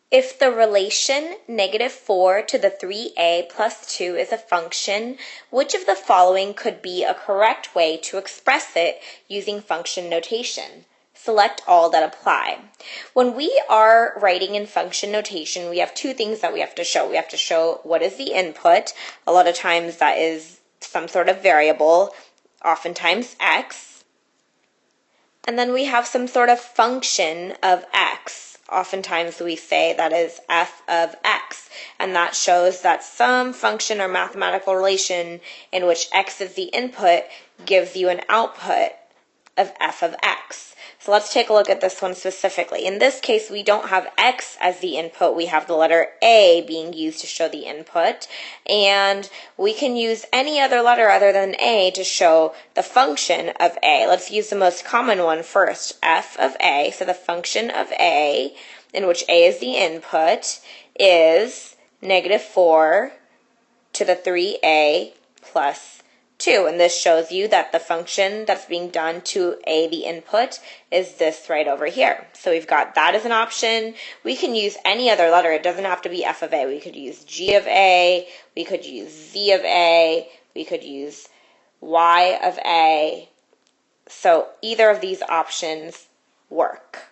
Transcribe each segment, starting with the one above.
If the relation -4 to the 3a plus 2 is a function, which of the following could be a correct way to express it using function notation? Select all that apply. When we are writing in function notation, we have two things that we have to show. We have to show what is the input. A lot of times that is some sort of variable, oftentimes x. And then we have some sort of function of x. Oftentimes we say that is f of x, and that shows that some function or mathematical relation in which x is the input gives you an output of f of x. So let's take a look at this one specifically. In this case, we don't have x as the input. We have the letter a being used to show the input, and we can use any other letter other than a to show the function of a. Let's use the most common one first, f of a. So the function of a, in which a is the input, is -4 to the 3a plus 2, and this shows you that the function that's being done to a, the input, is this right over here. So we've got that as an option. We can use any other letter. It doesn't have to be f of a. We could use g of a, we could use z of a, we could use y of a. So either of these options work.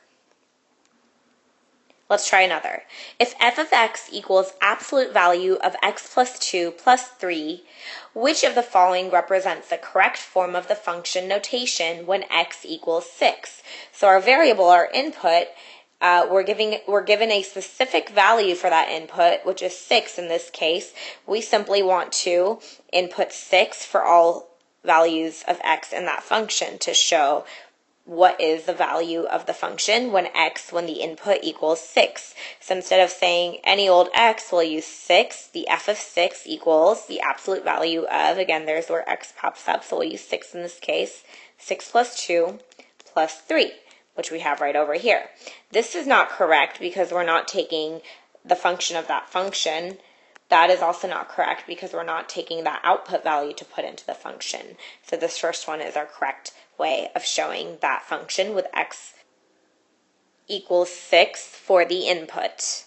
Let's try another. If f of x equals absolute value of x plus 2 plus 3, which of the following represents the correct form of the function notation when x equals 6? So our variable, our input, we're given a specific value for that input, which is 6 in this case. We simply want to input 6 for all values of x in that function to show what is the value of the function when the input equals 6. So instead of saying any old x, we'll use 6. The f of 6 equals the absolute value of, again, there's where x pops up, so we'll use 6 in this case, 6 plus 2 plus 3, which we have right over here. This is not correct because we're not taking the function of that function. That is also not correct because we're not taking that output value to put into the function. So this first one is our correct way of showing that function with x equals 6 for the input.